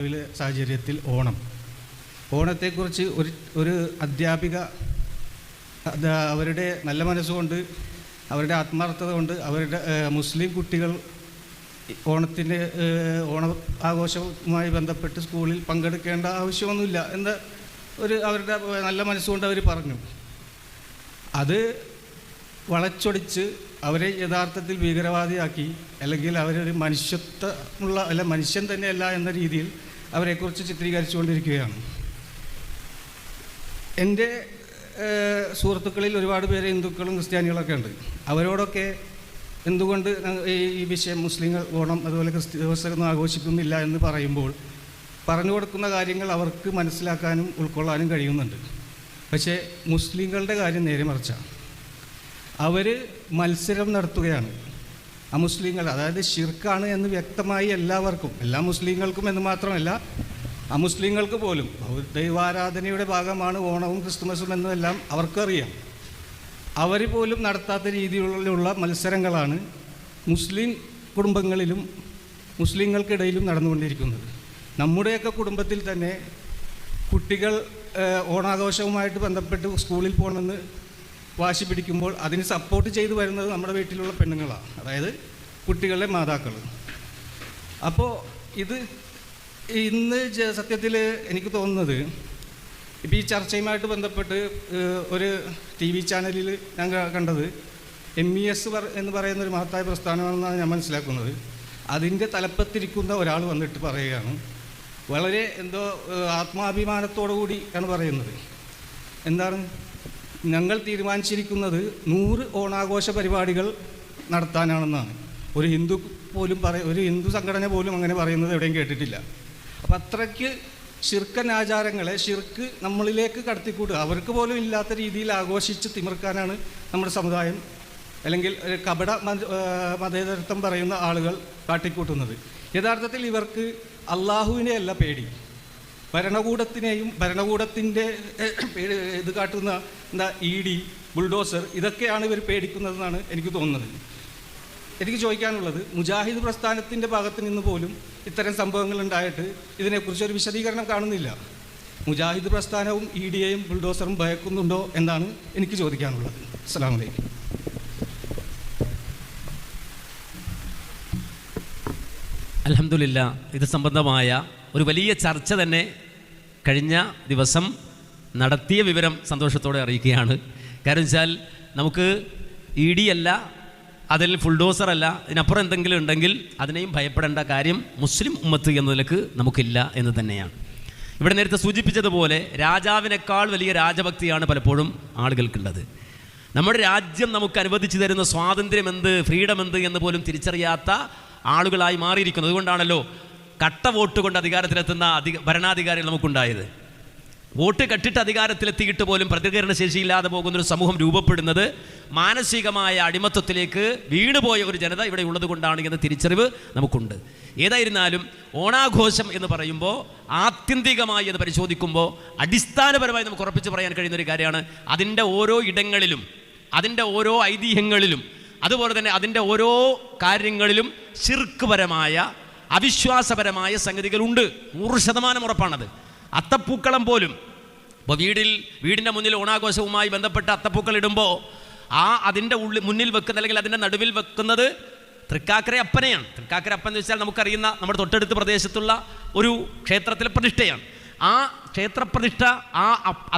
സാഹചര്യത്തിൽ ഓണത്തെക്കുറിച്ച് ഒരു അധ്യാപിക അവരുടെ നല്ല മനസ്സുകൊണ്ട്, അവരുടെ ആത്മാർത്ഥത കൊണ്ട് അവരുടെ മുസ്ലിം കുട്ടികൾ ഓണ ആഘോഷവുമായി ബന്ധപ്പെട്ട് സ്കൂളിൽ പങ്കെടുക്കേണ്ട ആവശ്യമൊന്നുമില്ല എന്ന് അവരുടെ നല്ല മനസ്സുകൊണ്ട് അവർ പറഞ്ഞു. അത് വളച്ചൊടിച്ച് അവരെ യഥാർത്ഥത്തിൽ ഭീകരവാദിയാക്കി, അല്ലെങ്കിൽ അവരൊരു മനുഷ്യൻ തന്നെയല്ല എന്ന രീതിയിൽ അവരെക്കുറിച്ച് ചിത്രീകരിച്ചുകൊണ്ടിരിക്കുകയാണ്. എൻ്റെ സുഹൃത്തുക്കളിൽ ഒരുപാട് പേര് ഹിന്ദുക്കളും ക്രിസ്ത്യാനികളൊക്കെ ഉണ്ട്. അവരോടൊക്കെ എന്തുകൊണ്ട് ഈ വിഷയം മുസ്ലിങ്ങൾ ഓണം അതുപോലെ ക്രിസ്ത്യൻസൊന്നും ആഘോഷിക്കുന്നില്ല എന്ന് പറയുമ്പോൾ പറഞ്ഞു കൊടുക്കുന്ന കാര്യങ്ങൾ അവർക്ക് മനസ്സിലാക്കാനും ഉൾക്കൊള്ളാനും കഴിയുന്നുണ്ട്. പക്ഷേ മുസ്ലിങ്ങളുടെ കാര്യം നേരെ മറിച്ചാണ്. അവർ മത്സരം നടത്തുകയാണ്. അമുസ്ലിങ്ങൾ, അതായത് ഷിർക്കാണ് എന്ന് വ്യക്തമായി എല്ലാവർക്കും, എല്ലാ മുസ്ലിങ്ങൾക്കും എന്ന് മാത്രമല്ല അമുസ്ലിങ്ങൾക്ക് പോലും ദൈവാരാധനയുടെ ഭാഗമാണ് ഓണവും ക്രിസ്തുമസും എന്നെല്ലാം അവർക്കറിയാം. അവർ പോലും നടത്താത്ത രീതിയിലുള്ള മത്സരങ്ങളാണ് മുസ്ലിം കുടുംബങ്ങളിലും മുസ്ലിങ്ങൾക്കിടയിലും നടന്നുകൊണ്ടിരിക്കുന്നത്. നമ്മുടെയൊക്കെ കുടുംബത്തിൽ തന്നെ കുട്ടികൾ ഓണാഘോഷവുമായിട്ട് ബന്ധപ്പെട്ട് സ്കൂളിൽ പോകണമെന്ന് വാശി പിടിക്കുമ്പോൾ അതിന് സപ്പോർട്ട് ചെയ്തു വരുന്നത് നമ്മുടെ വീട്ടിലുള്ള പെണ്ണുങ്ങളാണ്, അതായത് കുട്ടികളുടെ മാതാക്കൾ. അപ്പോൾ ഇത് ഇന്ന് സത്യത്തിൽ എനിക്ക് തോന്നുന്നത്, ഇപ്പോൾ ഈ ചർച്ചയുമായിട്ട് ബന്ധപ്പെട്ട് ഒരു TV ചാനലിൽ ഞാൻ കണ്ടത് MES എന്ന് പറയുന്നൊരു മഹത്തായ പ്രസ്ഥാനമാണെന്നാണ് ഞാൻ മനസ്സിലാക്കുന്നത്. അതിൻ്റെ തലപ്പത്തിരിക്കുന്ന ഒരാൾ വന്നിട്ട് പറയുകയാണ്, വളരെ എന്തോ ആത്മാഭിമാനത്തോടു കൂടി ആണ് പറയുന്നത്, എന്താണ്, ഞങ്ങൾ തീരുമാനിച്ചിരിക്കുന്നത് 100 ഓണാഘോഷ പരിപാടികൾ നടത്താനാണെന്നാണ്. ഒരു ഹിന്ദു സംഘടന പോലും അങ്ങനെ പറയുന്നത് എവിടെയും കേട്ടിട്ടില്ല. അപ്പം അത്രയ്ക്ക് ഷിർക്കൻ ആചാരങ്ങളെ ഷിർക്ക് നമ്മളിലേക്ക് കടത്തിക്കൂട്ടുക, അവർക്ക് പോലും ഇല്ലാത്ത രീതിയിൽ ആഘോഷിച്ച് തിമിർക്കാനാണ് നമ്മുടെ സമുദായം, അല്ലെങ്കിൽ കപട മതേതരത്വം പറയുന്ന ആളുകൾ കാട്ടിക്കൂട്ടുന്നത്. യഥാർത്ഥത്തിൽ ഇവർക്ക് അള്ളാഹുവിനെയല്ല പേടി, ഭരണകൂടത്തിനെയും ഭരണകൂടത്തിൻ്റെ ഇത് കാട്ടുന്ന ED, ബുൾഡോസർ, ഇതൊക്കെയാണ് ഇവർ പേടിക്കുന്നതെന്നാണ് എനിക്ക് തോന്നുന്നത്. എനിക്ക് ചോദിക്കാനുള്ളത്, മുജാഹിദ് പ്രസ്ഥാനത്തിൻ്റെ ഭാഗത്ത് നിന്ന് പോലും ഇത്തരം സംഭവങ്ങൾ ഉണ്ടായിട്ട് ഇതിനെക്കുറിച്ചൊരു വിശദീകരണം കാണുന്നില്ല. മുജാഹിദ് പ്രസ്ഥാനവും EDയെയും ബുൾഡോസറും ഭയക്കുന്നുണ്ടോ എന്നാണ് എനിക്ക് ചോദിക്കാനുള്ളത്. അസ്സലാമു അലൈക്കും. അൽഹംദുലില്ലാ, ഇത് സംബന്ധമായ ഒരു വലിയ ചർച്ച തന്നെ കഴിഞ്ഞ ദിവസം നടത്തിയ വിവരം സന്തോഷത്തോടെ അറിയിക്കുകയാണ്. കാരണം വെച്ചാൽ നമുക്ക് ED അല്ല, അതിൽ ഫുൾഡോസറല്ല, ഇതിനപ്പുറം എന്തെങ്കിലും ഉണ്ടെങ്കിൽ അതിനെയും ഭയപ്പെടേണ്ട കാര്യം മുസ്ലിം ഉമ്മത്ത് എന്ന നിലക്ക് നമുക്കില്ല എന്ന് തന്നെയാണ്. ഇവിടെ നേരത്തെ സൂചിപ്പിച്ചതുപോലെ രാജാവിനേക്കാൾ വലിയ രാജഭക്തിയാണ് പലപ്പോഴും ആളുകൾക്കുള്ളത്. നമ്മുടെ രാജ്യം നമുക്ക് അനുവദിച്ചു തരുന്ന സ്വാതന്ത്ര്യം എന്ത്, ഫ്രീഡം എന്ത് എന്ന് പോലും തിരിച്ചറിയാത്ത ആളുകളായി മാറിയിരിക്കുന്നു. അതുകൊണ്ടാണല്ലോ കട്ട വോട്ട് കൊണ്ട് അധികാരത്തിലെത്തുന്ന ഭരണാധികാരികൾ നമുക്കുണ്ടായത്. വോട്ട് കെട്ടിട്ട് അധികാരത്തിലെത്തിയിട്ട് പോലും പ്രതികരണശേഷിയില്ലാതെ പോകുന്നൊരു സമൂഹം രൂപപ്പെടുന്നത് മാനസികമായ അടിമത്വത്തിലേക്ക് വീണുപോയ ഒരു ജനത ഇവിടെ ഉള്ളത് കൊണ്ടാണ് എന്ന തിരിച്ചറിവ് നമുക്കുണ്ട്. ഏതായിരുന്നാലും ഓണാഘോഷം എന്ന് പറയുമ്പോൾ ആത്യന്തികമായി അത് പരിശോധിക്കുമ്പോൾ അടിസ്ഥാനപരമായി നമുക്ക് ഉറപ്പിച്ച് പറയാൻ കഴിയുന്നൊരു കാര്യമാണ്, അതിൻ്റെ ഓരോ ഇടങ്ങളിലും അതിൻ്റെ ഓരോ ഐതിഹ്യങ്ങളിലും അതുപോലെ തന്നെ അതിൻ്റെ ഓരോ കാര്യങ്ങളിലും ശിർക്ക്പരമായ അവിശ്വാസപരമായ സംഗതികളുണ്ട്. 100% ഉറപ്പാണത്. അത്തപ്പൂക്കളം പോലും ഇപ്പോൾ വീടിൻ്റെ മുന്നിൽ ഓണാഘോഷവുമായി ബന്ധപ്പെട്ട അത്തപ്പൂക്കൾ ഇടുമ്പോൾ അതിൻ്റെ മുന്നിൽ വെക്കുന്ന, അല്ലെങ്കിൽ അതിൻ്റെ നടുവിൽ വെക്കുന്നത് തൃക്കാക്കര അപ്പനെയാണ്. തൃക്കാക്കര അപ്പൻ എന്ന് വെച്ചാൽ നമുക്കറിയുന്ന നമ്മുടെ തൊട്ടടുത്ത പ്രദേശത്തുള്ള ഒരു ക്ഷേത്രത്തിലെ പ്രതിഷ്ഠയാണ്. ആ ക്ഷേത്രപ്രതിഷ്ഠ ആ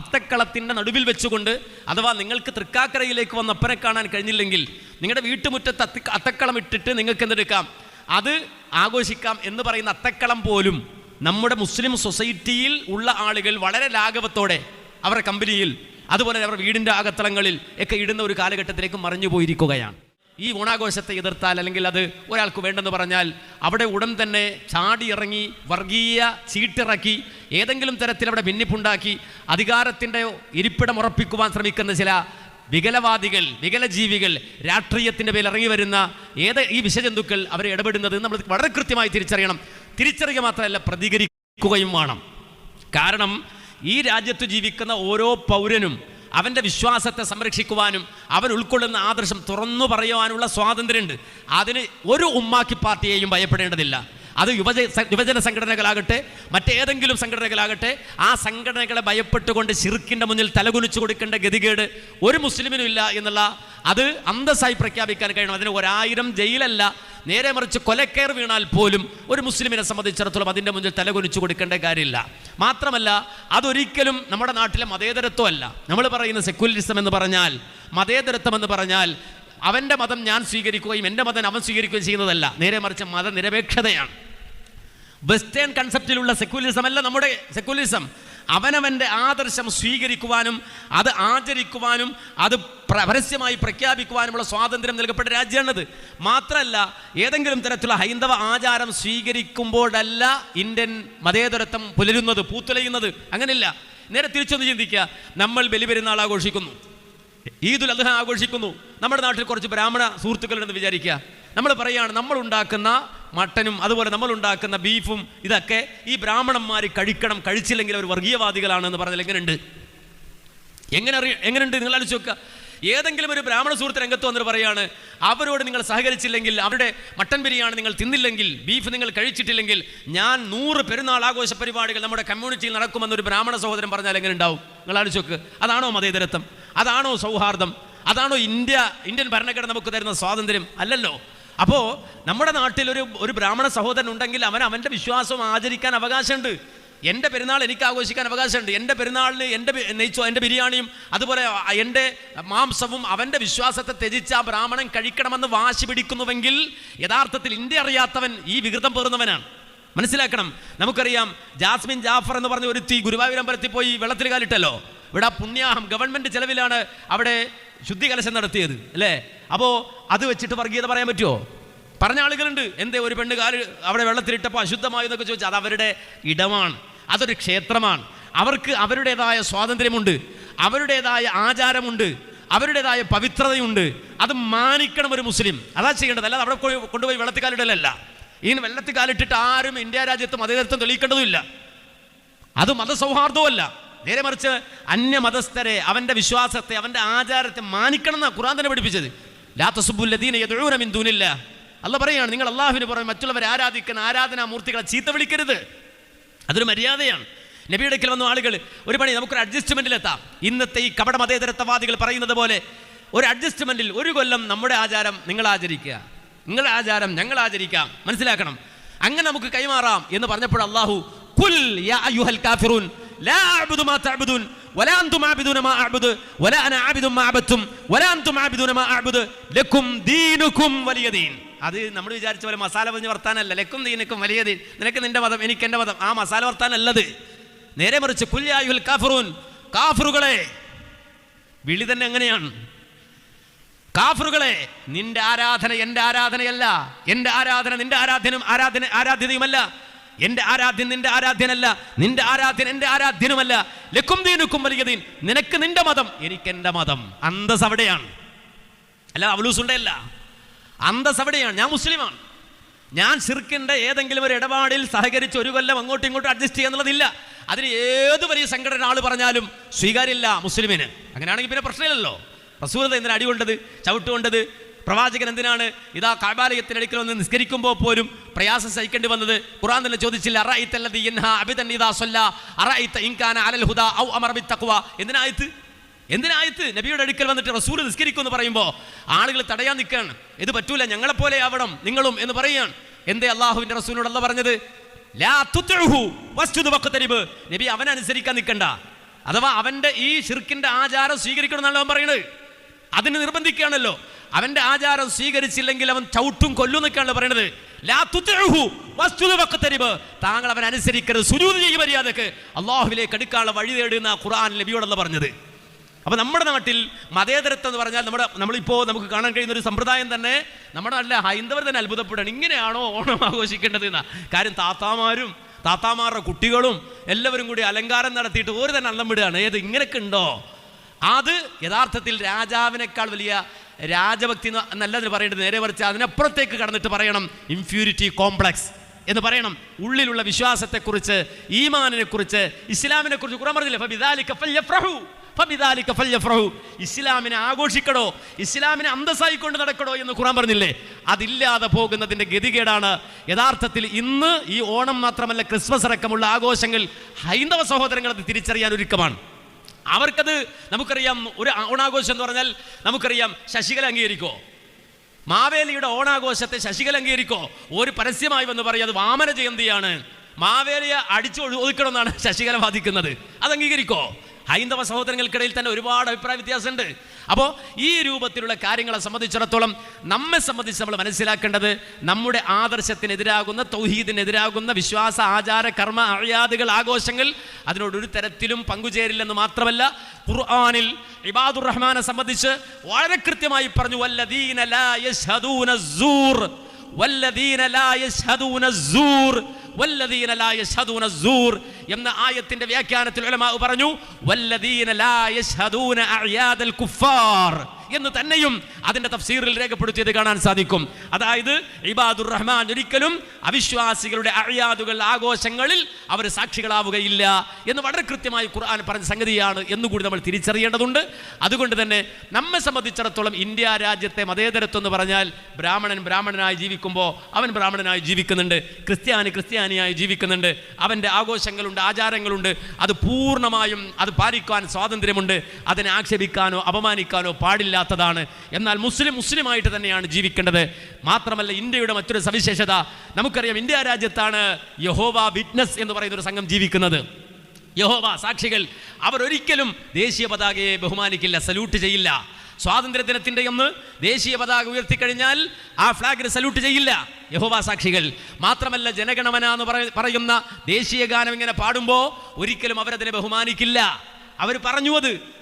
അത്തക്കളത്തിൻ്റെ നടുവിൽ വെച്ചുകൊണ്ട്, അഥവാ നിങ്ങൾക്ക് തൃക്കാക്കരയിലേക്ക് വന്ന് അപ്പനെ കാണാൻ കഴിഞ്ഞില്ലെങ്കിൽ നിങ്ങളുടെ വീട്ടുമുറ്റത്ത് അത്തക്കളം ഇട്ടിട്ട് നിങ്ങൾക്ക് എന്തെടുക്കാം, അത് ആഘോഷിക്കാം എന്ന് പറയുന്ന അത്തക്കളം പോലും നമ്മുടെ മുസ്ലിം സൊസൈറ്റിയിൽ ഉള്ള ആളുകൾ വളരെ ലാഘവത്തോടെ അവരുടെ കമ്പനിയിൽ അതുപോലെ അവരുടെ വീടിൻ്റെ അകത്തളങ്ങളിൽ ഒക്കെ ഇടുന്ന ഒരു കാലഘട്ടത്തിലേക്ക് മറിഞ്ഞു പോയിരിക്കുകയാണ്. ഈ ഓണാഘോഷത്തെ എതിർത്താൽ, അല്ലെങ്കിൽ അത് ഒരാൾക്ക് വേണ്ടെന്ന് പറഞ്ഞാൽ അവിടെ ഉടൻ തന്നെ ചാടി ഇറങ്ങി വർഗീയ ചീട്ടിറക്കി ഏതെങ്കിലും തരത്തിൽ അവിടെ ഭിന്നിപ്പുണ്ടാക്കി അധികാരത്തിൻ്റെ ഇരിപ്പിടം ഉറപ്പിക്കുവാൻ ശ്രമിക്കുന്ന ചില വികലവാദികൾ, വികലജീവികൾ, രാഷ്ട്രീയത്തിൻ്റെ പേരിൽ ഇറങ്ങി വരുന്ന ഈ വിഷജന്തുക്കൾ അവരെ ഇടപെടുന്നത് നമ്മൾ വളരെ കൃത്യമായി തിരിച്ചറിയണം. തിരിച്ചറിയുക മാത്രമല്ല, പ്രതികരിക്കുകയും വേണം. കാരണം ഈ രാജ്യത്ത് ജീവിക്കുന്ന ഓരോ പൗരനും അവൻ്റെ വിശ്വാസത്തെ സംരക്ഷിക്കുവാനും അവൻ ഉൾക്കൊള്ളുന്ന ആദർശം തുറന്നു പറയുവാനുള്ള സ്വാതന്ത്ര്യമുണ്ട്. അതിന് ഒരു ഉമ്മാക്കി പാർട്ടിയെയും ഭയപ്പെടേണ്ടതില്ല. അത് യുവജന സംഘടനകളാകട്ടെ മറ്റേതെങ്കിലും സംഘടനകളാകട്ടെ, ആ സംഘടനകളെ ഭയപ്പെട്ടുകൊണ്ട് ശിർക്കിൻ്റെ മുന്നിൽ തലകുനിച്ചു കൊടുക്കേണ്ട ഗതികേട് ഒരു മുസ്ലിമിനും ഇല്ല എന്നുള്ള അത് അന്തസ്സായി പ്രഖ്യാപിക്കാൻ കഴിയണം. അതിന് 1000 ജയിലല്ല, നേരെ മറിച്ച് കൊലക്കേർ വീണാൽ പോലും ഒരു മുസ്ലിമിനെ സംബന്ധിച്ചിടത്തോളം അതിൻ്റെ മുന്നിൽ തലകുനിച്ചു കൊടുക്കേണ്ട കാര്യമില്ല. മാത്രമല്ല അതൊരിക്കലും നമ്മുടെ നാട്ടിലെ മതേതരത്വമല്ല. നമ്മൾ പറയുന്ന സെക്യുലറിസം എന്ന് പറഞ്ഞാൽ, മതേതരത്വം എന്ന് പറഞ്ഞാൽ അവൻ്റെ മതം ഞാൻ സ്വീകരിക്കുകയും എൻ്റെ മതം അവൻ സ്വീകരിക്കുകയും ചെയ്യുന്നതല്ല. നേരെ മറിച്ച് മതനിരപേക്ഷതയാണ്. വെസ്റ്റേൺ കൺസെപ്റ്റിലുള്ള സെക്യുലറിസം അല്ല നമ്മുടെ സെക്യുലറിസം. അവനവൻ്റെ ആദർശം സ്വീകരിക്കുവാനും അത് ആചരിക്കുവാനും അത് പരസ്യമായി പ്രഖ്യാപിക്കുവാനുമുള്ള സ്വാതന്ത്ര്യം നൽകപ്പെട്ട രാജ്യമാണത്. മാത്രമല്ല ഏതെങ്കിലും തരത്തിലുള്ള ഹൈന്ദവ ആചാരം സ്വീകരിക്കുമ്പോഴല്ല ഇന്ത്യൻ മതേതരത്വം പുലരുന്നത്, പൂത്തുലയുന്നത്. അങ്ങനെയില്ല. നേരെ തിരിച്ചൊന്ന് ചിന്തിക്കുക. നമ്മൾ ബലിപെരുന്നാൾ ആഘോഷിക്കുന്നു, ഈദുൽ അദ്ഹ ആഘോഷിക്കുന്നു. നമ്മുടെ നാട്ടിൽ കുറച്ച് ബ്രാഹ്മണ സുഹൃത്തുക്കളുണ്ടെന്ന് വിചാരിക്കുക. നമ്മൾ പറയുകയാണ് നമ്മൾ ഉണ്ടാക്കുന്ന മട്ടനും അതുപോലെ നമ്മൾ ഉണ്ടാക്കുന്ന ബീഫും ഇതൊക്കെ ഈ ബ്രാഹ്മണന്മാർ കഴിക്കണം, കഴിച്ചില്ലെങ്കിൽ അവർ വർഗീയവാദികളാണെന്ന് പറഞ്ഞാൽ എങ്ങനെയുണ്ട്? എങ്ങനെയുണ്ട് നിങ്ങൾ ആലോചിച്ച് നോക്കുക. ഏതെങ്കിലും ഒരു ബ്രാഹ്മണ സുഹൃത്ത് രംഗത്ത് വന്നിട്ട് പറയുകയാണ്, അവരോട് നിങ്ങൾ സഹകരിച്ചില്ലെങ്കിൽ, അവരുടെ മട്ടൻ ബിരിയാണി നിങ്ങൾ തിന്നില്ലെങ്കിൽ, ബീഫ് നിങ്ങൾ കഴിച്ചിട്ടില്ലെങ്കിൽ ഞാൻ 100 പെരുന്നാൾ ആഘോഷ പരിപാടികൾ നമ്മുടെ കമ്മ്യൂണിറ്റിയിൽ നടക്കുമെന്നൊരു ബ്രാഹ്മണ സഹോദരൻ പറഞ്ഞാൽ എങ്ങനെ ഉണ്ടാവും? നിങ്ങൾ ആലോചിച്ച് നോക്ക്. അതാണോ മതേതരത്വം? അതാണോ സൗഹാർദ്ദം? അതാണോ ഇന്ത്യൻ ഭരണഘടന നമുക്ക് തരുന്ന സ്വാതന്ത്ര്യം? അല്ലല്ലോ. അപ്പോൾ നമ്മുടെ നാട്ടിൽ ഒരു ബ്രാഹ്മണ സഹോദരൻ ഉണ്ടെങ്കിൽ അവൻ്റെ വിശ്വാസം ആചരിക്കാൻ അവകാശമുണ്ട്. എൻ്റെ പെരുന്നാൾ എനിക്ക് ആഘോഷിക്കാൻ അവകാശമുണ്ട്. എൻ്റെ പെരുന്നാളിന് എൻ്റെ ബിരിയാണിയും അതുപോലെ എൻ്റെ മാംസവും അവൻ്റെ വിശ്വാസത്തെ ത്യജിച്ച് ആ ബ്രാഹ്മണൻ കഴിക്കണമെന്ന് വാശി പിടിക്കുന്നുവെങ്കിൽ യഥാർത്ഥത്തിൽ ഇന്ത്യ അറിയാത്തവൻ ഈ വികൃതം പേറുന്നവനാണ്. മനസ്സിലാക്കണം. നമുക്കറിയാം ജാസ്മിൻ ജാഫർ എന്ന് പറഞ്ഞ ഒരുത്തി ഗുരുവായൂരമ്പലത്തിൽ പോയി വെള്ളത്തിൽ കാലിട്ടല്ലോ. ഇവിടെ പുണ്യാഹം ഗവൺമെൻറ് ചെലവിലാണ് അവിടെ ശുദ്ധി കലശം നടത്തിയത് അല്ലേ? അപ്പോൾ അത് വെച്ചിട്ട് വർഗീയത പറയാൻ പറ്റുമോ? പറഞ്ഞ ആളുകളുണ്ട്. എന്തേ ഒരു പെണ്ണ് കാല് അവിടെ വെള്ളത്തിലിട്ടപ്പോൾ അശുദ്ധമായി എന്നൊക്കെ ചോദിച്ചാൽ അത് അവരുടെ ഇടമാണ്, അതൊരു ക്ഷേത്രമാണ്. അവർക്ക് അവരുടേതായ സ്വാതന്ത്ര്യമുണ്ട്, അവരുടേതായ ആചാരമുണ്ട്, അവരുടേതായ പവിത്രതയുണ്ട്. അത് മാനിക്കണം ഒരു മുസ്ലിം. അതാ ചെയ്യേണ്ടത്. അല്ലാതെ അവിടെ കൊണ്ടുപോയി വെള്ളത്തിൽ കാലിടലല്ല. ഈ വെള്ളത്തിൽ കാലിട്ടിട്ട് ആരും ഇന്ത്യ രാജ്യത്ത് മതേതരത്വം തെളിയിക്കേണ്ടതുമില്ല. അത് മതസൗഹാർദ്ദവുമല്ല. നേരെ മറിച്ച് അന്യമതസ്ഥരെ, അവൻ്റെ വിശ്വാസത്തെ, അവൻ്റെ ആചാരത്തെ മാനിക്കണം എന്നാണ് ഖുർആൻ തന്നെ പഠിപ്പിച്ചത്. ലാ തസുബ്ബുല്ലദീന യദ്ഊന മിൻ ദൂനില്ലാഹ്. അല്ലാഹ് പറയാണ്, നിങ്ങൾ അല്ലാഹുവിനെ പുറമെ മറ്റുള്ളവരെ ആരാധിക്കുന്ന ആരാധനാ മൂർത്തികളെ ചീത്ത വിളിക്കരുത്. അതൊരു മര്യാദയാണ്. നബിയുടെ അടുക്കൽ വന്ന ആളുകൾ ഒരു പണി നമുക്കൊരു അഡ്ജസ്റ്റ്മെൻറ്റിലെത്താം. ഇന്നത്തെ ഈ കപട മതേതരത്വവാദികൾ പറയുന്നത് പോലെ ഒരു അഡ്ജസ്റ്റ്മെൻറ്റിൽ 1 കൊല്ലം നമ്മുടെ ആചാരം നിങ്ങൾ ആചരിക്കുക, നിങ്ങളുടെ ആചാരം ഞങ്ങൾ ആചരിക്കാം. മനസ്സിലാക്കണം. അങ്ങനെ നമുക്ക് കൈമാറാം എന്ന് പറഞ്ഞപ്പോൾ അല്ലാഹു ഖുൽ യാ അയ്യുഹൽ കാഫിറൂൻ ലാ അഅ്ബുദു മാ തഅ്ബുദൂൻ വലാ അൻതും അഅ്ബുദൂന മാ അഅ്ബുദു വലാ അന അഅ്ബുദു മാ അഅ്ബദതും വലാ അൻതും അഅ്ബുദൂന മാ അഅ്ബുദു ലക്കും ദീനുക്കും വലിയ ദീൻ. അത് നമ്മൾ വിചാരിച്ച പോലെ മസാല പറഞ്ഞ് വർത്താനല്ല. ലക്കും ദീനുക്കും വലിയ ദീൻ. നിനക്ക് നിന്റെ മതം, എനിക്ക് എൻ്റെ മതം. ആ മസാല വർത്താനല്ലത്. നേരെ മറിച്ച് ഖുൽ യാ അയ്യുഹൽ കാഫിറൂൻ, കാഫിറുകളെ. വിളി തന്നെ അങ്ങനെയാണ്. കാഫിറുകളെ, നിന്റെ ആരാധന എൻ്റെ ആരാധനയല്ല, എൻ്റെ ആരാധന നിന്റെ ആരാധ്യതയുമല്ല, എൻ്റെ ആരാധ്യൻ നിന്റെ ആരാധ്യനല്ല, നിന്റെ ആരാധ്യൻ എൻ്റെ ആരാധ്യനുമല്ല. ലക്കും ദീനുക്കും വലിയ ദീൻ. നിനക്ക് നിന്റെ മതം, എനിക്ക് എൻ്റെ മതം. അന്തസ് അവിടെയാണ്. അല്ല അവലൂസുണ്ടേ അല്ല, അന്തസ് അവിടെയാണ്. ഞാൻ മുസ്ലിമാണ്. ഞാൻ ശിർക്കിൻ്റെ ഏതെങ്കിലും ഒരു ഇടപാടിൽ സഹകരിച്ച് 1 കൊല്ലം അങ്ങോട്ടും ഇങ്ങോട്ടും അഡ്ജസ്റ്റ് ചെയ്യാന്നുള്ളതില്ല. അതിന് ഏത് വലിയ സംഘടന ആൾ പറഞ്ഞാലും സ്വീകാര്യമില്ല മുസ്ലിമിന്. അങ്ങനെയാണെങ്കിൽ പിന്നെ പ്രശ്നമില്ലല്ലോ. റസൂൽ എന്തിനാണ് അടികൊണ്ടത്, ചവിട്ടുകൊണ്ടത്? പ്രവാചകൻ എന്തിനാണ് ഇതാ കഅബാലയത്തിനടുക്കൽ വന്ന് നിസ്കരിക്കുമ്പോൾ പോലും പ്രയാസം സഹിക്കേണ്ടി വന്നത്? ഖുർആൻ തന്നെ ചോദിച്ചില്ല, അറഅയ്തല്ലദീ യൻഹാ അബദൻ ഇദാ സല്ലാ അറഅയ്ത ഇൻ കാന അലൽ ഹുദാ ഔ അമറ ബിത്തഖ്വ. എന്തിനായത്ത്? നബിയുടെ അടുക്കൽ വന്നിട്ട് റസൂൽ നിസ്കരിക്കും എന്ന് പറയുമ്പോൾ ആളുകൾ തടയാൻ നിൽക്കുകയാണ്. ഇത് പറ്റൂല, ഞങ്ങളെപ്പോലെ ആവണം നിങ്ങളും എന്ന് പറയുകയാണ്. എന്തേ അള്ളാഹുവിൻ്റെ റസൂലിനോട് അല്ലാഹ് പറഞ്ഞത്? ലാ തുത്ഉഹു വസ്ജുദ് വഖ്തരിബ്. നബി അവനനുസരിക്കാൻ നിൽക്കണ്ട. അഥവാ അവൻ്റെ ഈ ശിർക്കിൻ്റെ ആചാരം സ്വീകരിക്കണം എന്നാണ് അവൻ പറയുന്നത്. അതിന് നിർബന്ധിക്കുകയാണല്ലോ. അവൻ്റെ ആചാരം സ്വീകരിച്ചില്ലെങ്കിൽ അവൻ ചവിട്ടും കൊല്ലും എന്നൊക്കെയാണല്ലോ പറയുന്നത്. ലാ തുത്ഉഹു വസ്ജുദ് വഖ്തരിബ്. താങ്കൾ അവൻ അനുസരിക്കരുത്, സുജൂദ് ചെയ്യും മര്യാദക്ക്. അള്ളാഹുവിലേക്ക് അടുക്കാനുള്ള വഴി തേടുന്ന ഖുർആൻ നബിയോടല്ല പറഞ്ഞത്. അപ്പോൾ നമ്മുടെ നാട്ടിൽ മതേതരത്വം എന്ന് പറഞ്ഞാൽ നമ്മളിപ്പോൾ നമുക്ക് കാണാൻ കഴിയുന്ന ഒരു സമ്പ്രദായം തന്നെ നമ്മുടെ നാട്ടിലെ ഹൈന്ദവർ തന്നെ അത്ഭുതപ്പെടാണ്. ഇങ്ങനെയാണോ ഓണം ആഘോഷിക്കേണ്ടത് എന്നാ കാര്യം. താത്താമാരുടെ കുട്ടികളും എല്ലാവരും കൂടി അലങ്കാരം നടത്തിയിട്ട് ഒരു തന്നെ അന്നം വിടുകയാണ്. ഏത് ഇങ്ങനെയൊക്കെ ഉണ്ടോ? അത് യഥാർത്ഥത്തിൽ രാജാവിനേക്കാൾ വലിയ രാജഭക്തി എന്നല്ല പറയേണ്ടത്. നേരെ മറിച്ച് അതിനപ്പുറത്തേക്ക് കടന്നിട്ട് പറയണം ഇൻഫ്യൂരിറ്റി കോംപ്ലക്സ് എന്ന് പറയണം. ഉള്ളിലുള്ള വിശ്വാസത്തെക്കുറിച്ച്, ഈമാനിനെ കുറിച്ച്, ഇസ്ലാമിനെ കുറിച്ച് ഖുർആൻ പറഞ്ഞില്ലേ, ഫബിദാലിക ഫൽയഫ്റഹു. ഫബിദാലിക ഫൽയഫ്റഹു. ഇസ്ലാമിനെ ആഘോഷിക്കടോ, ഇസ്ലാമിനെ അന്തസ്സായിക്കൊണ്ട് നടക്കടോ എന്ന് ഖുർആൻ പറഞ്ഞില്ലേ? അതില്ലാതെ പോകുന്നതിൻ്റെ ഗതികേടാണ് യഥാർത്ഥത്തിൽ ഇന്ന് ഈ ഓണം മാത്രമല്ല ക്രിസ്മസ് അടക്കമുള്ള ആഘോഷങ്ങൾ ഹൈന്ദവ സഹോദരങ്ങൾ അത് തിരിച്ചറിയാൻ ഒരുക്കമാണ്. അവർക്കത് നമുക്കറിയാം. ഒരു ഓണാഘോഷം എന്ന് പറഞ്ഞാൽ നമുക്കറിയാം, ശശികല അംഗീകരിക്കോ? മാവേലിയുടെ ഓണാഘോഷത്തെ ശശികല അംഗീകരിക്കോ? ഒരു പരസ്യമായി വന്ന് പറയും അത് വാമന ജയന്തിയാണ്, മാവേലിയെ അടിച്ചു ഒതുക്കണമെന്നാണ് ശശികല വാദിക്കുന്നത്. അത് അംഗീകരിക്കോ? ഹൈന്ദവ സഹോദരങ്ങൾക്കിടയിൽ തന്നെ ഒരുപാട് അഭിപ്രായ വ്യത്യാസമുണ്ട്. അപ്പോൾ ഈ രൂപത്തിലുള്ള കാര്യങ്ങളെ സംബന്ധിച്ചിടത്തോളം നമ്മെ സംബന്ധിച്ച് നമ്മൾ മനസ്സിലാക്കേണ്ടത് നമ്മുടെ ആദർശത്തിനെതിരാകുന്ന, തൗഹീദിനെതിരാകുന്ന വിശ്വാസ ആചാര കർമ്മ അഴിയാദുകൾ ആഘോഷങ്ങൾ അതിനോടൊരു തരത്തിലും പങ്കുചേരില്ലെന്ന് മാത്രമല്ല, ഖുർആനിൽ ഇബാദുർ റഹ്മാനെ സംബന്ധിച്ച് വളരെ കൃത്യമായി പറഞ്ഞു, വല്ലദീന ലാ യശ്ഹദൂന സ്സൂർ, വല്ലദീന ലാ യശ്ഹദൂന സ്സൂർ, വല്ലദീന ലാ യശ്ഹദൂന സ്സൂർ എന്ന ആയത്തിന്റെ വ്യാഖ്യാനത്തിൽ ഉലമാ പറഞ്ഞു വല്ലദീന ലാ യശ്ഹദൂന അഅയാദൽ കുഫാർ എന്ന് തന്നെയും അതിന്റെ തഫ്സീറിൽ രേഖപ്പെടുത്തിയത് കാണാൻ സാധിക്കും. അതായത് ഇബാദുർ റഹ്മാൻ ഒരിക്കലും അവിശ്വാസികളുടെ അഅയാദുകൾ ആഘോഷങ്ങളിൽ അവർ സാക്ഷികളാവുകയില്ല എന്ന് വളരെ കൃത്യമായി ഖുർആൻ പറഞ്ഞ സംഗതിയാണ് എന്നുകൂടി നമ്മൾ തിരിച്ചറിയേണ്ടതുണ്ട്. അതുകൊണ്ട് തന്നെ നമ്മെ സംബന്ധിച്ചിടത്തോളം ഇന്ത്യ രാജ്യത്തെ മതേതരത്വം എന്ന് പറഞ്ഞാൽ ബ്രാഹ്മണൻ ബ്രാഹ്മണനായി ജീവിക്കുമ്പോൾ അവൻ ബ്രാഹ്മണനായി ജീവിക്കുന്നുണ്ട്, ക്രിസ്ത്യാനി ക്രിസ്ത്യാനിയായി ജീവിക്കുന്നുണ്ട്, അവൻ്റെ ആഘോഷങ്ങളുണ്ട്, ആചാരങ്ങളുണ്ട്. അത് പൂർണ്ണമായും അത് പാലിക്കാൻ സ്വാതന്ത്ര്യമുണ്ട്. അതിനെ ആക്ഷേപിക്കാനോ അപമാനിക്കാനോ പാടില്ല. എന്നാൽ മുസ്ലിമായിട്ട് തന്നെയാണ് ജീവിക്കേണ്ടത്. മാത്രമല്ല, ഇന്ത്യയുടെ മറ്റൊരു സവിശേഷത നമുക്കറിയാം, ഇന്ത്യ രാജ്യത്താണ് യഹോവ വിറ്റ്നസ് എന്ന് പറയുന്ന ഒരു സംഘം ജീവിക്കുന്നത്. യഹോവ സാക്ഷികൾ അവരൊരിക്കലും ദേശീയ പതാകയെ ബഹുമാനിക്കില്ല, സല്യൂട്ട് ചെയ്യില്ല. സ്വാതന്ത്ര്യ ദിനത്തിൻ്റെ അന്ന് ദേശീയ പതാക ഉയർത്തിക്കഴിഞ്ഞാൽ ആ ഫ്ലാഗിന് സല്യൂട്ട് ചെയ്യില്ല യഹോവ സാക്ഷികൾ. മാത്രമല്ല, ജനഗണമന എന്ന് പറയുന്ന ദേശീയ ഗാനം ഇങ്ങനെ പാടുമ്പോൾ ഒരിക്കലും അവരതിനെ ബഹുമാനിക്കില്ല. അവർ പറഞ്ഞു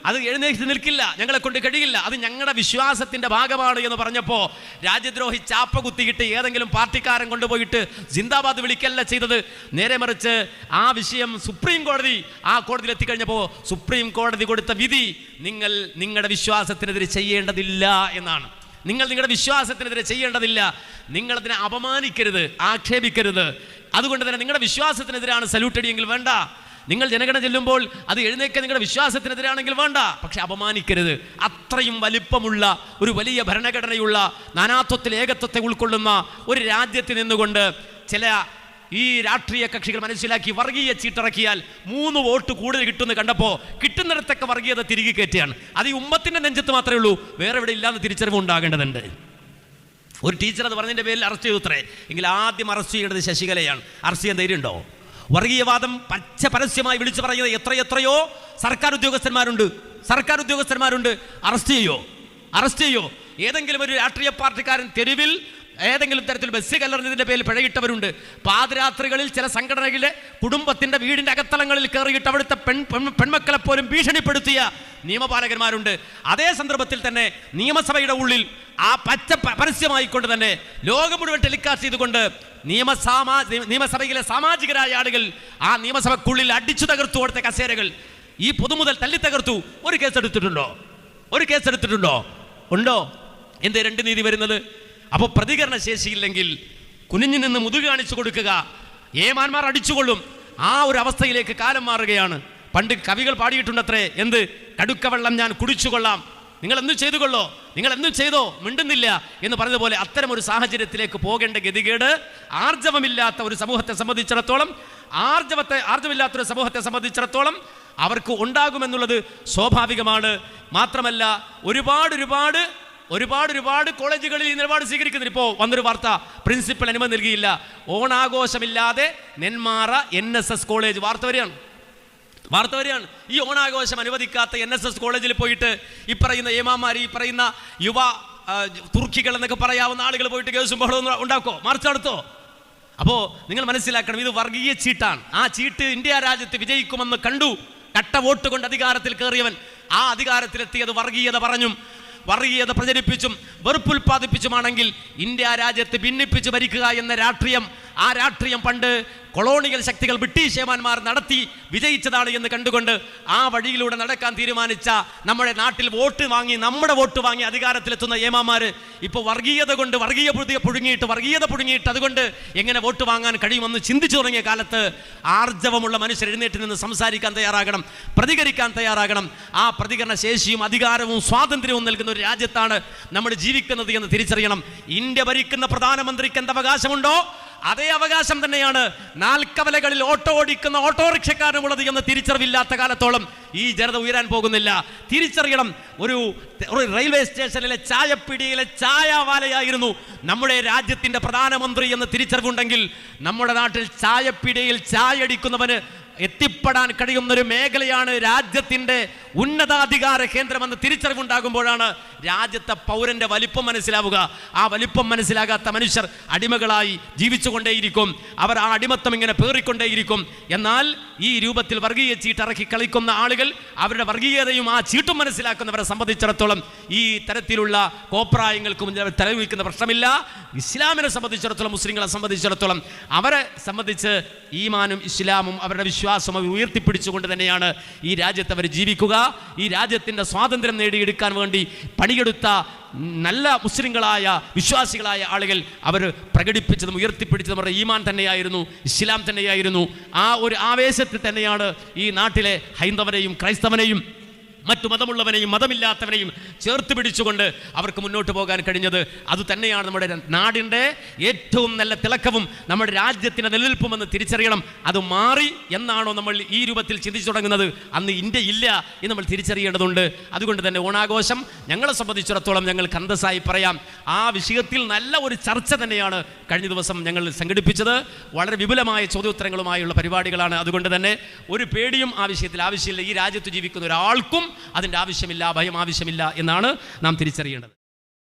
അത് എഴുന്നേറ്റ് നിൽക്കില്ല, ഞങ്ങളെ കൊണ്ട് കഴിയില്ല, അത് ഞങ്ങളുടെ വിശ്വാസത്തിൻ്റെ ഭാഗമാണ് എന്ന് പറഞ്ഞപ്പോൾ രാജ്യദ്രോഹി ചാപ്പ കുത്തിയിട്ട് ഏതെങ്കിലും പാർട്ടിക്കാരൻ കൊണ്ടുപോയിട്ട് ജിന്ദാബാദ് വിളിക്കല്ല ചെയ്തത്. നേരെ മറിച്ച് ആ വിഷയം സുപ്രീം കോടതി, ആ കോടതിയിൽ എത്തിക്കഴിഞ്ഞപ്പോൾ സുപ്രീം കോടതി കൊടുത്ത വിധി നിങ്ങൾ നിങ്ങളുടെ വിശ്വാസത്തിനെതിരെ ചെയ്യേണ്ടതില്ല എന്നാണ്. നിങ്ങൾ നിങ്ങളുടെ വിശ്വാസത്തിനെതിരെ ചെയ്യേണ്ടതില്ല, നിങ്ങളതിനെ അപമാനിക്കരുത്, ആക്ഷേപിക്കരുത്. അതുകൊണ്ട് തന്നെ നിങ്ങളുടെ വിശ്വാസത്തിനെതിരാണ് സല്യൂട്ട് അടിയെങ്കിൽ വേണ്ട, നിങ്ങൾ ജനഗണ ചെല്ലുമ്പോൾ അത് എഴുന്നേൽക്കാൻ നിങ്ങളുടെ വിശ്വാസത്തിനെതിരാണെങ്കിൽ വേണ്ട, പക്ഷെ അപമാനിക്കരുത്. അത്രയും വലിപ്പമുള്ള ഒരു വലിയ ഭരണഘടനയുള്ള നാനാത്വത്തിൽ ഏകത്വത്തെ ഉൾക്കൊള്ളുന്ന ഒരു രാജ്യത്ത് നിന്നുകൊണ്ട് ചില ഈ രാഷ്ട്രീയ കക്ഷികൾ മനസ്സിലാക്കി വർഗീയ ചീട്ടിറക്കിയാൽ 3 വോട്ട് കൂടുതൽ കിട്ടുമെന്ന് കണ്ടപ്പോൾ കിട്ടുന്നിടത്തൊക്കെ വർഗീയത തിരികെ കയറ്റിയാണ്. അത് ഈ ഉമ്മത്തിൻ്റെ നെഞ്ചത്ത് മാത്രമേ ഉള്ളൂ, വേറെ എവിടെ ഇല്ലാന്ന് തിരിച്ചറിവ് ഉണ്ടാകേണ്ടതുണ്ട്. ഒരു ടീച്ചർ അത് പറഞ്ഞതിൻ്റെ പേരിൽ അറസ്റ്റ് ചെയ്തുത്രേ. എങ്കിൽ ആദ്യം അറസ്റ്റ് ചെയ്യേണ്ടത് ശശികലയാണ്. അറസ്റ്റ് ചെയ്യാൻ ധൈര്യമുണ്ടോ? വർഗീയവാദം പരസ്യമായി വിളിച്ചു പറയുന്നത് എത്രയോ സർക്കാർ ഉദ്യോഗസ്ഥന്മാരുണ്ട്. അറസ്റ്റ് ചെയ്യോ? ഏതെങ്കിലും ഒരു രാഷ്ട്രീയ പാർട്ടിക്കാരൻ തെരുവിൽ ഏതെങ്കിലും തരത്തിൽ ബസ് കലർന്നതിൻ്റെ പേരിൽ പിഴയിട്ടവരുണ്ട്. പാതിരാത്രികളിൽ ചില സംഘടനകളിലെ കുടുംബത്തിൻ്റെ വീടിൻ്റെ അകത്തളങ്ങളിൽ കയറിയിട്ട് അവിടുത്തെ പെൺമക്കളെ പോലും ഭീഷണിപ്പെടുത്തിയ നിയമപാലകന്മാരുണ്ട്. അതേ സന്ദർഭത്തിൽ തന്നെ നിയമസഭയുടെ ഉള്ളിൽ ആ പരസ്യമായിക്കൊണ്ട് തന്നെ ലോകം മുഴുവൻ ടെലികാസ്റ്റ് ചെയ്തുകൊണ്ട് നിയമസഭയിലെ സാമാജികരായ ആളുകൾ ആ നിയമസഭക്കുള്ളിൽ അടിച്ചു തകർത്തു കൊടുത്ത കസേരകൾ ഈ പൊതുമുതൽ തല്ലി തകർത്തു. ഒരു കേസെടുത്തിട്ടുണ്ടോ? ഉണ്ടോ? എന്തേ 2 നീതി വരുന്നത്? അപ്പോൾ പ്രതികരണ ശേഷിയില്ലെങ്കിൽ കുനിഞ്ഞു നിന്ന് മുതുക് കാണിച്ചു കൊടുക്കുക, ഏമാന്മാർ അടിച്ചുകൊള്ളും. ആ ഒരു അവസ്ഥയിലേക്ക് കാലം മാറുകയാണ്. പണ്ട് കവികൾ പാടിയിട്ടുണ്ടത്രേ, എന്ത് കടുക്കവെള്ളം ഞാൻ കുടിച്ചുകൊള്ളാം, നിങ്ങൾ എന്തും ചെയ്തുകൊള്ളോ, നിങ്ങൾ എന്തും ചെയ്തോ, മിണ്ടുന്നില്ല എന്ന് പറഞ്ഞതുപോലെ അത്തരം ഒരു സാഹചര്യത്തിലേക്ക് പോകേണ്ട ഗതികേട് ആർജവമില്ലാത്ത ഒരു സമൂഹത്തെ സംബന്ധിച്ചിടത്തോളം അവർക്ക് ഉണ്ടാകുമെന്നുള്ളത് സ്വാഭാവികമാണ്. മാത്രമല്ല, ഒരുപാട് കോളേജുകളിൽ ഈ നിലപാട് സ്വീകരിക്കുന്നുണ്ട്. ഇപ്പോൾ വന്നൊരു വാർത്ത, പ്രിൻസിപ്പൽ അനുമതി നൽകിയില്ല, ഓണാഘോഷമില്ലാതെ നെന്മാറ NSS കോളേജ് വാർത്ത വരികയാണ്. ഈ ഓണാഘോഷം അനുവദിക്കാത്ത NSS കോളേജിൽ പോയിട്ട് ഈ പറയുന്ന ഏമാമാർ, ഈ പറയുന്ന യുവ തുർക്കികൾ എന്നൊക്കെ പറയാവുന്ന ആളുകൾ പോയിട്ട് കേസും ബഹളവും ഉണ്ടാക്കോ, മാർച്ച് നടത്തോ? അപ്പോൾ നിങ്ങൾ മനസ്സിലാക്കണം, ഇത് വർഗീയ ചീട്ടാണ്. ആ ചീട്ട് ഇന്ത്യ രാജ്യത്ത് വിജയിക്കുമെന്ന് കണ്ടു കട്ട വോട്ട് കൊണ്ട് അധികാരത്തിൽ കയറിയവൻ ആ അധികാരത്തിലെത്തിയത് വർഗീയത പറഞ്ഞും വർഗീയത പ്രചരിപ്പിച്ചും വെറുപ്പുൽപാദിപ്പിച്ചുമാണെങ്കിൽ ഇന്ത്യ രാജ്യത്ത് ഭിന്നിപ്പിച്ച് ഭരിക്കുക എന്ന രാഷ്ട്രീയം, ആ രാഷ്ട്രീയം പണ്ട് കൊളോണിയൽ ശക്തികൾ ബ്രിട്ടീഷ് ഏമാന്മാർ നടത്തി വിജയിച്ചതാണ് എന്ന് കണ്ടുകൊണ്ട് ആ വഴിയിലൂടെ നടക്കാൻ തീരുമാനിച്ച നമ്മുടെ നാട്ടിൽ വോട്ട് വാങ്ങി നമ്മുടെ വോട്ട് വാങ്ങി അധികാരത്തിലെത്തുന്ന ഏമാന്മാർ ഇപ്പോൾ വർഗീയത കൊണ്ട് വർഗീയത പുഴുങ്ങിയിട്ട് അതുകൊണ്ട് എങ്ങനെ വോട്ട് വാങ്ങാൻ കഴിയുമെന്ന് ചിന്തിച്ചു തുടങ്ങിയ കാലത്ത് ആർജവമുള്ള മനുഷ്യർ എഴുന്നേറ്റ് നിന്ന് സംസാരിക്കാൻ തയ്യാറാകണം, പ്രതികരിക്കാൻ തയ്യാറാകണം. ആ പ്രതികരണ ശേഷിയും അധികാരവും സ്വാതന്ത്ര്യവും നൽകുന്ന ഒരു രാജ്യത്താണ് നമ്മൾ ജീവിക്കുന്നത് എന്ന് തിരിച്ചറിയണം. ഇന്ത്യ ഭരിക്കുന്ന പ്രധാനമന്ത്രിക്ക് എന്ത് അവകാശമുണ്ടോ അതേ അവകാശം തന്നെയാണ് നാൽക്കവലകളിൽ ഓട്ടോ ഓടിക്കുന്ന ഓട്ടോറിക്ഷക്കാരനുള്ളത് എന്ന് തിരിച്ചറിവില്ലാത്ത കാലത്തോളം ഈ ജനത ഉയരാൻ പോകുന്നില്ല. തിരിച്ചറിയണം. ഒരു റെയിൽവേ സ്റ്റേഷനിലെ ചായപ്പിടിയിലെ ചായവാലയായിരുന്നു നമ്മുടെ രാജ്യത്തിൻ്റെ പ്രധാനമന്ത്രി എന്ന് തിരിച്ചറിവുണ്ടെങ്കിൽ നമ്മുടെ നാട്ടിൽ ചായപ്പിടിയിൽ ചായ അടിക്കുന്നവന് എത്തിപ്പെടാൻ കഴിയുന്നൊരു മേഖലയാണ് രാജ്യത്തിൻ്റെ ഉന്നതാധികാര കേന്ദ്രമെന്ന് തിരിച്ചറിവുണ്ടാകുമ്പോഴാണ് രാജ്യത്തെ പൗരൻ്റെ വലിപ്പം മനസ്സിലാവുക. ആ വലിപ്പം മനസ്സിലാകാത്ത മനുഷ്യർ അടിമകളായി ജീവിച്ചുകൊണ്ടേയിരിക്കും. അവർ ആ അടിമത്തം ഇങ്ങനെ പേറിക്കൊണ്ടേയിരിക്കും. എന്നാൽ ഈ രൂപത്തിൽ വർഗീയ ചീട്ടിറക്കി കളിക്കുന്ന ആളുകൾ അവരുടെ വർഗീയതയും ആ ചീട്ടും മനസ്സിലാക്കുന്നവരെ സംബന്ധിച്ചിടത്തോളം ഈ തരത്തിലുള്ള കോപ്രായങ്ങൾക്ക് മുന്നിൽ തലവെക്കുന്ന പ്രശ്നമില്ല. ഇസ്ലാമിനെ സംബന്ധിച്ചിടത്തോളം, മുസ്ലിങ്ങളെ സംബന്ധിച്ചിടത്തോളം അവരെ സംബന്ധിച്ച് ഈമാനും ഇസ്ലാമും അവരുടെ വിശ്വാസം അവർ ഉയർത്തിപ്പിടിച്ചുകൊണ്ട് തന്നെയാണ് ഈ രാജ്യത്ത് അവർ ജീവിക്കുക. ഈ രാജ്യത്തിൻ്റെ സ്വാതന്ത്ര്യം നേടിയെടുക്കാൻ വേണ്ടി പണിയെടുത്ത നല്ല മുസ്ലിങ്ങളായ വിശ്വാസികളായ ആളുകൾ അവർ പ്രകടിപ്പിച്ചതും ഉയർത്തിപ്പിടിച്ചതും അവരുടെ ഈമാൻ തന്നെയായിരുന്നു, ഇസ്ലാം തന്നെയായിരുന്നു. ആ ഒരു ആവേശത്തിൽ തന്നെയാണ് ഈ നാട്ടിലെ ഹൈന്ദവനെയും ക്രൈസ്തവനെയും മറ്റു മതമുള്ളവനെയും മതമില്ലാത്തവനെയും ചേർത്ത് പിടിച്ചുകൊണ്ട് അവർക്ക് മുന്നോട്ട് പോകാൻ കഴിഞ്ഞത്. അതുതന്നെയാണ് നമ്മുടെ നാടിൻ്റെ ഏറ്റവും നല്ല തിളക്കവും നമ്മുടെ രാജ്യത്തിൻ്റെ നിലനിൽപ്പുമെന്ന് തിരിച്ചറിയണം. അത് മാറി എന്നാണോ നമ്മൾ ഈ രൂപത്തിൽ ചിന്തിച്ചു തുടങ്ങുന്നത്, അന്ന് ഇന്ത്യ ഇല്ല എന്ന് നമ്മൾ തിരിച്ചറിയേണ്ടതുണ്ട്. അതുകൊണ്ട് തന്നെ ഓണാഘോഷം ഞങ്ങളെ സംബന്ധിച്ചിടത്തോളം ഞങ്ങൾക്ക് അന്തസ്സായി പറയാം, ആ വിഷയത്തിൽ നല്ല ഒരു ചർച്ച തന്നെയാണ് കഴിഞ്ഞ ദിവസം ഞങ്ങൾ സംഘടിപ്പിച്ചത്. വളരെ വിപുലമായ ചോദ്യോത്തരങ്ങളുമായുള്ള പരിപാടികളാണ്. അതുകൊണ്ട് തന്നെ ഒരു പേടിയും ആ വിഷയത്തിൽ ആവശ്യമില്ല. ഈ രാജ്യത്ത് ജീവിക്കുന്ന ഒരാൾക്കും അതിൻ്റെ ആവശ്യമില്ല, ഭയം ആവശ്യമില്ല എന്നാണ് നാം തിരിച്ചറിയേണ്ടത്.